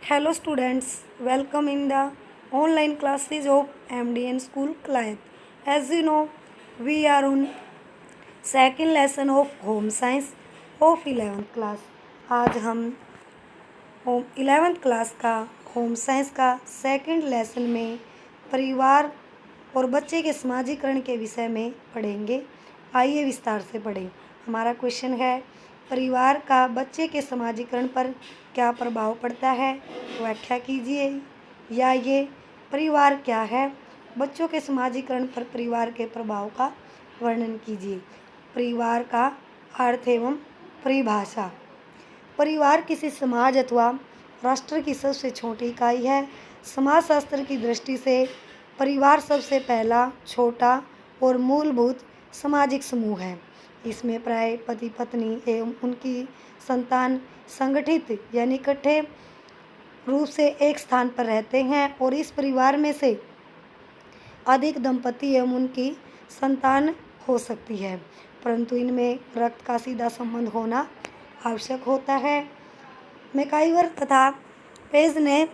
Hello students, welcome in the online classes of MDN School Clayet. As you know, we are on second lesson of Home Science of 11th class. आज हम home 11th class का home science का second lesson में परिवार और बच्चे के समाजीकरण के विषय में पढ़ेंगे। आइए विस्तार से पढ़ें। हमारा क्वेश्चन है, परिवार का बच्चे के समाजीकरण पर क्या प्रभाव पड़ता है, व्याख्या कीजिए। या ये परिवार क्या है, बच्चों के समाजीकरण पर परिवार के प्रभाव का वर्णन कीजिए। परिवार का अर्थ एवं परिभाषा। परिवार किसी समाज अथवा राष्ट्र की सबसे छोटी इकाई है। समाजशास्त्र की दृष्टि से परिवार सबसे पहला, छोटा और मूलभूत सामाजिक समूह है। इसमें प्राय पति पत्नी एवं उनकी संतान संगठित यानी इकट्ठे रूप से एक स्थान पर रहते हैं और इस परिवार में से अधिक दंपति एवं उनकी संतान हो सकती है, परंतु इनमें रक्त का सीधा संबंध होना आवश्यक होता है। मैकाइवर तथा पेज ने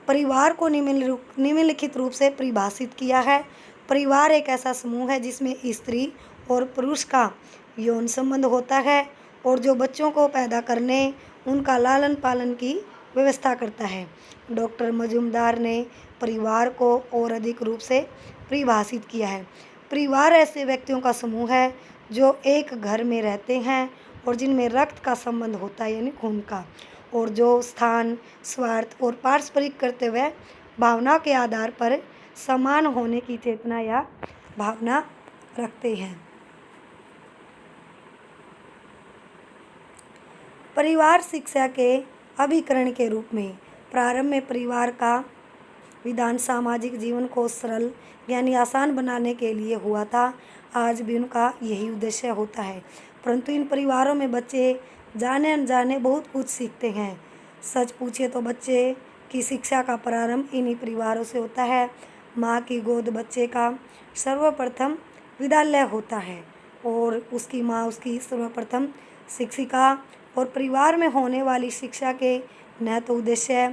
परिवार को निम्नलिखित रूप से परिभाषित किया है। परिवार एक ऐसा समूह है जिसमें स्त्री और पुरुष का यौन संबंध होता है और जो बच्चों को पैदा करने, उनका लालन पालन की व्यवस्था करता है। डॉक्टर मजुमदार ने परिवार को और अधिक रूप से परिभाषित किया है। परिवार ऐसे व्यक्तियों का समूह है जो एक घर में रहते हैं और जिनमें रक्त का संबंध होता है यानी खून का, और जो स्थान, स्वार्थ और पारस्परिक कर्तव्य भावना के आधार पर समान होने की चेतना या भावना रखते हैं। परिवार शिक्षा के अभिकरण के रूप में प्रारंभ में परिवार का विधान सामाजिक जीवन को सरल यानी आसान बनाने के लिए हुआ था। आज भी उनका यही उद्देश्य होता है, परंतु इन परिवारों में बच्चे जाने अनजाने बहुत कुछ सीखते हैं। सच पूछे तो बच्चे की शिक्षा का प्रारंभ इन्हीं परिवारों से होता है। माँ की गोद बच्चे का सर्वप्रथम विद्यालय होता है और उसकी माँ उसकी सर्वप्रथम शिक्षिका, और परिवार में होने वाली शिक्षा के न तो उद्देश्य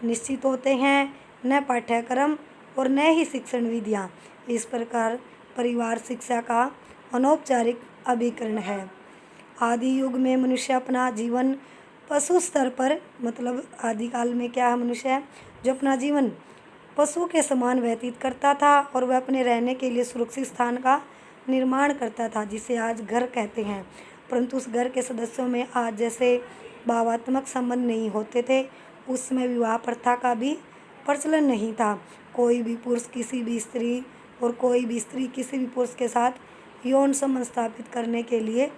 निश्चित होते हैं, न पाठ्यक्रम और न ही शिक्षण विधियाँ। इस प्रकार परिवार शिक्षा का अनौपचारिक अभिकरण है। आदि युग में मनुष्य अपना जीवन पशु स्तर पर, मतलब आदिकाल में क्या है, मनुष्य जो अपना जीवन पशु के समान व्यतीत करता था और वह अपने रहने के लिए सुरक्षित स्थान का निर्माण करता था, जिसे आज घर कहते हैं। परंतु उस घर के सदस्यों में आज जैसे भावात्मक संबंध नहीं होते थे, उसमें विवाह प्रथा का भी प्रचलन नहीं था। कोई भी पुरुष किसी भी स्त्री और कोई भी स्त्री किसी भी पुरुष के साथ यौन संबंध स्थापित करने के लिए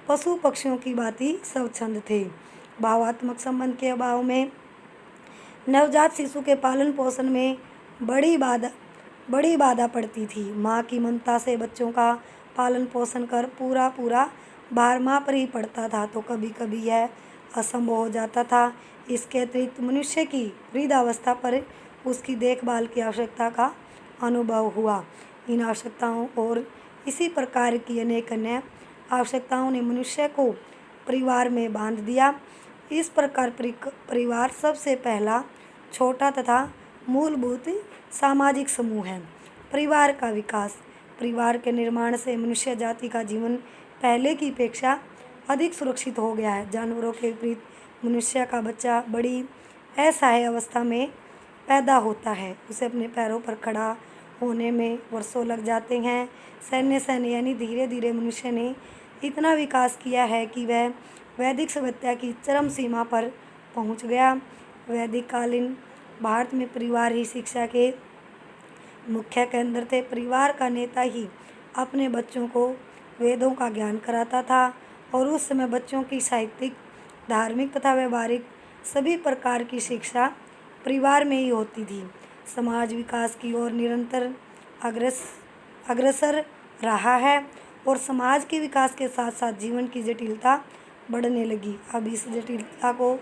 पशु पक्षियों की भांति स्वच्छंद थे। भावात्मक संबंध के अभाव में नवजात शिशु के पालन पोषण में बड़ी बाधा पड़ती थी। माँ की ममता से बच्चों का पालन पोषण कर पूरा भार माँ पर ही पड़ता था, तो कभी कभी यह असंभव हो जाता था। इसके अतिरिक्त मनुष्य की वृद्धावस्था पर उसकी देखभाल की आवश्यकता का अनुभव हुआ। इन आवश्यकताओं और इसी प्रकार की अनेक अन्य आवश्यकताओं ने मनुष्य को परिवार में बांध दिया। इस प्रकार परिवार सबसे पहला, छोटा तथा मूलभूत सामाजिक समूह है। परिवार का विकास। परिवार के निर्माण से मनुष्य जाति का जीवन पहले की अपेक्षा अधिक सुरक्षित हो गया है। जानवरों के विपरीत मनुष्य का बच्चा बड़ी असहाय अवस्था में पैदा होता है। उसे अपने पैरों पर खड़ा होने में वर्षों लग जाते हैं। सैन्य यानी धीरे धीरे मनुष्य ने इतना विकास किया है कि वह वैदिक सभ्यता की चरम सीमा पर पहुंच गया। वैदिक कालीन भारत में परिवार ही शिक्षा के मुख्य केंद्र थे। परिवार का नेता ही अपने बच्चों को वेदों का ज्ञान कराता था और उस समय बच्चों की साहित्यिक, धार्मिक तथा व्यवहारिक सभी प्रकार की शिक्षा परिवार में ही होती थी। समाज विकास की ओर निरंतर अग्रसर रहा है और समाज के विकास के साथ साथ जीवन की जटिलता बढ़ने लगी। अब इस जटिलता को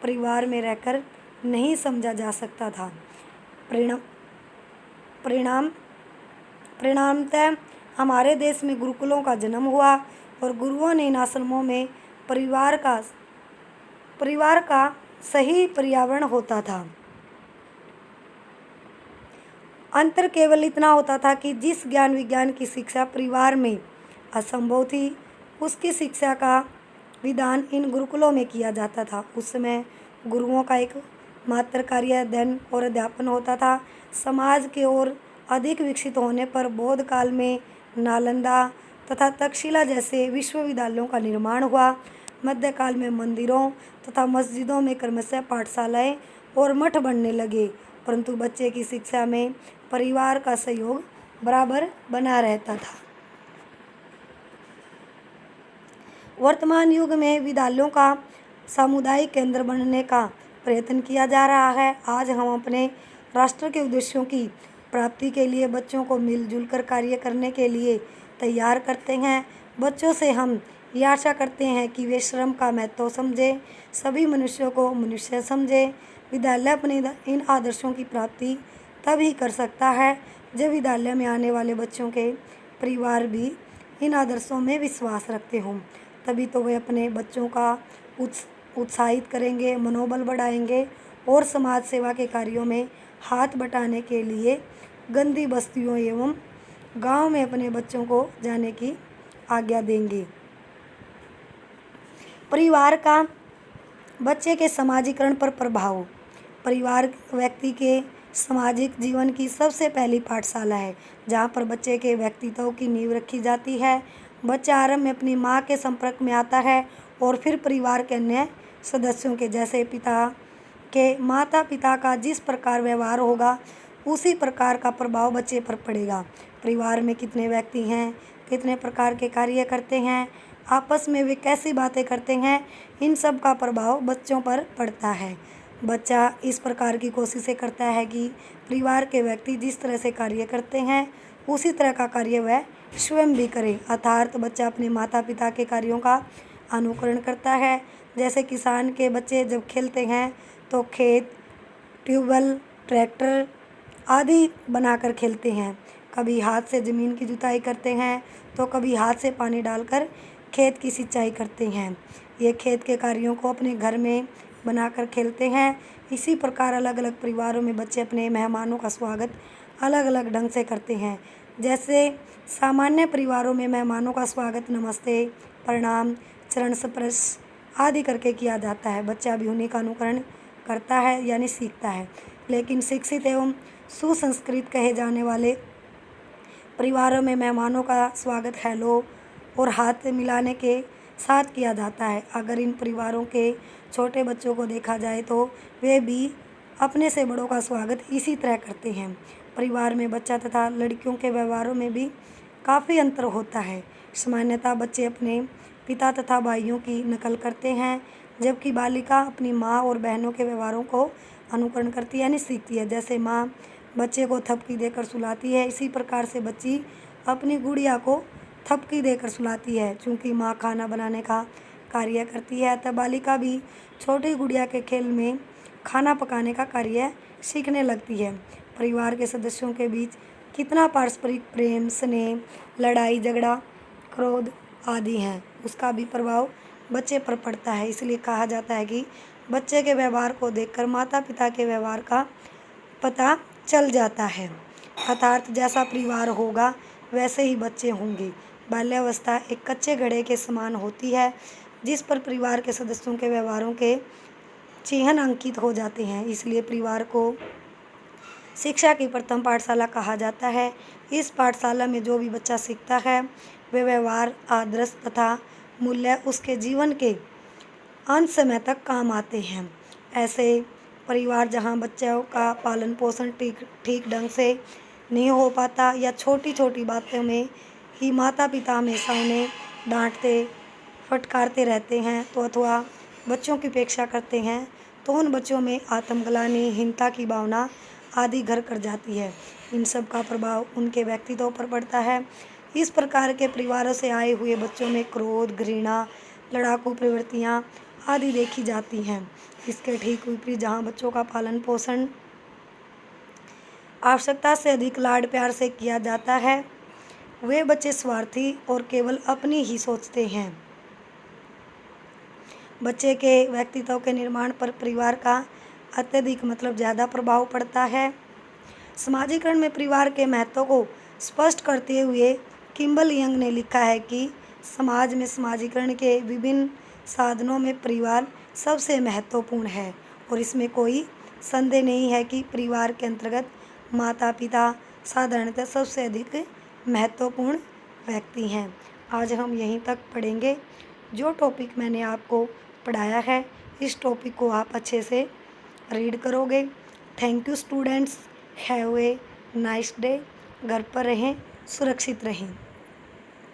परिवार में रहकर नहीं समझा जा सकता था। परिणामतः हमारे देश में गुरुकुलों का जन्म हुआ और गुरुओं ने इन आश्रमों में परिवार का सही पर्यावरण होता था। अंतर केवल इतना होता था कि जिस ज्ञान विज्ञान की शिक्षा परिवार में असंभव थी, उसकी शिक्षा का विधान इन गुरुकुलों में किया जाता था। उस समय गुरुओं का एक मात्र कार्य अध्ययन और अध्यापन होता था। समाज के और अधिक विकसित होने पर बौद्ध काल में नालंदा तथा तक्षशिला जैसे विश्वविद्यालयों का निर्माण हुआ। मध्यकाल में मंदिरों तथा मस्जिदों में क्रमशः पाठशालाएं और मठ बनने लगे, परंतु बच्चे की शिक्षा में परिवार का सहयोग बराबर बना रहता था। वर्तमान युग में विद्यालयों का सामुदायिक केंद्र बनने का प्रयत्न किया जा रहा है। आज हम अपने राष्ट्र के उद्देश्यों की प्राप्ति के लिए बच्चों को मिलजुल कर कार्य करने के लिए तैयार करते हैं। बच्चों से हम यह आशा करते हैं कि वे श्रम का महत्व समझें, सभी मनुष्यों को मनुष्य समझें। विद्यालय अपने इन आदर्शों की प्राप्ति तभी कर सकता है जब विद्यालय में आने वाले बच्चों के परिवार भी इन आदर्शों में विश्वास रखते हों। तभी तो वे अपने बच्चों का उत्साहित करेंगे, मनोबल बढ़ाएंगे और समाज सेवा के कार्यों में हाथ बटाने के लिए गंदी बस्तियों एवं गांव में अपने बच्चों को जाने की आज्ञा देंगे। परिवार का बच्चे के समाजीकरण पर प्रभाव। परिवार व्यक्ति के सामाजिक जीवन की सबसे पहली पाठशाला है, जहाँ पर बच्चे के व्यक्तित्व की नींव रखी जाती है। बच्चा आरंभ में अपनी माँ के संपर्क में आता है और फिर परिवार के अन्य सदस्यों के, जैसे माता पिता का जिस प्रकार व्यवहार होगा उसी प्रकार का प्रभाव बच्चे पर पड़ेगा। परिवार में कितने व्यक्ति हैं, कितने प्रकार के कार्य करते हैं, आपस में वे कैसी बातें करते हैं, इन सब का प्रभाव बच्चों पर पड़ता है। बच्चा इस प्रकार की कोशिशें करता है कि परिवार के व्यक्ति जिस तरह से कार्य करते हैं उसी तरह का कार्य वह स्वयं भी करे, अर्थात बच्चा अपने माता पिता के कार्यों का अनुकरण करता है। जैसे किसान के बच्चे जब खेलते हैं तो खेत, ट्यूबवेल, ट्रैक्टर आदि बनाकर खेलते हैं। कभी हाथ से ज़मीन की जुताई करते हैं तो कभी हाथ से पानी डालकर खेत की सिंचाई करते हैं। ये खेत के कार्यों को अपने घर में बनाकर खेलते हैं। इसी प्रकार अलग अलग परिवारों में बच्चे अपने मेहमानों का स्वागत अलग अलग ढंग से करते हैं। जैसे सामान्य परिवारों में मेहमानों का स्वागत नमस्ते, प्रणाम, चरण स्पर्श आदि करके किया जाता है। बच्चा भी उन्हीं का अनुकरण करता है यानी सीखता है। लेकिन शिक्षित एवं सुसंस्कृत कहे जाने वाले परिवारों में मेहमानों का स्वागत हेलो और हाथ मिलाने के साथ किया जाता है। अगर इन परिवारों के छोटे बच्चों को देखा जाए तो वे भी अपने से बड़ों का स्वागत इसी तरह करते हैं। परिवार में बच्चा तथा लड़कियों के व्यवहारों में भी काफ़ी अंतर होता है। सामान्यतः बच्चे अपने पिता तथा भाइयों की नकल करते हैं, जबकि बालिका अपनी माँ और बहनों के व्यवहारों को अनुकरण करती है यानी सीखती है। जैसे माँ बच्चे को थपकी देकर सुलाती है, इसी प्रकार से बच्ची अपनी गुड़िया को थपकी देकर सुलाती है। चूँकि माँ खाना बनाने का कार्य करती है, तब बालिका भी छोटी गुड़िया के खेल में खाना पकाने का कार्य सीखने लगती है। परिवार के सदस्यों के बीच कितना पारस्परिक प्रेम, स्नेह, लड़ाई झगड़ा, क्रोध आदि हैं, उसका भी प्रभाव बच्चे पर पड़ता है। इसलिए कहा जाता है कि बच्चे के व्यवहार को देखकर माता पिता के व्यवहार का पता चल जाता है, अर्थात जैसा परिवार होगा वैसे ही बच्चे होंगे। बाल्यावस्था एक कच्चे घड़े के समान होती है, जिस पर परिवार के सदस्यों के व्यवहारों के चिन्ह अंकित हो जाते हैं। इसलिए परिवार को शिक्षा की प्रथम पाठशाला कहा जाता है। इस पाठशाला में जो भी बच्चा सीखता है वे व्यवहार, आदर्श तथा मूल्य उसके जीवन के अंत समय तक काम आते हैं। ऐसे परिवार जहां बच्चों का पालन पोषण ठीक ढंग से नहीं हो पाता या छोटी छोटी बातों में ही माता पिता हमेशा उन्हें डांटते फटकारते रहते हैं तो अथवा बच्चों की उपेक्षा करते हैं, तो उन बच्चों में आत्मग्लानि, हीनता की भावना आदि घर कर जाती है। इन सब का प्रभाव उनके व्यक्तित्व पर पड़ता है। इस प्रकार के परिवारों से आए हुए बच्चों में क्रोध, घृणा, लड़ाकू प्रवृत्तियाँ आदि देखी जाती हैं। इसके ठीक विपरीत जहाँ बच्चों का पालन पोषण आवश्यकता से अधिक लाड प्यार से किया जाता है, वे बच्चे स्वार्थी और केवल अपनी ही सोचते हैं। बच्चे के व्यक्तित्व के निर्माण पर परिवार का अत्यधिक ज़्यादा प्रभाव पड़ता है। समाजीकरण में परिवार के महत्व को स्पष्ट करते हुए किम्बल यंग ने लिखा है कि समाज में समाजीकरण के विभिन्न साधनों में परिवार सबसे महत्वपूर्ण है और इसमें कोई संदेह नहीं है कि परिवार के अंतर्गत माता पिता साधारणतः सबसे अधिक महत्वपूर्ण व्यक्ति हैं। आज हम यहीं तक पढ़ेंगे। जो टॉपिक मैंने आपको पढ़ाया है इस टॉपिक को आप अच्छे से रीड करोगे। Thank you students, have a nice day. घर पर रहें, सुरक्षित रहें।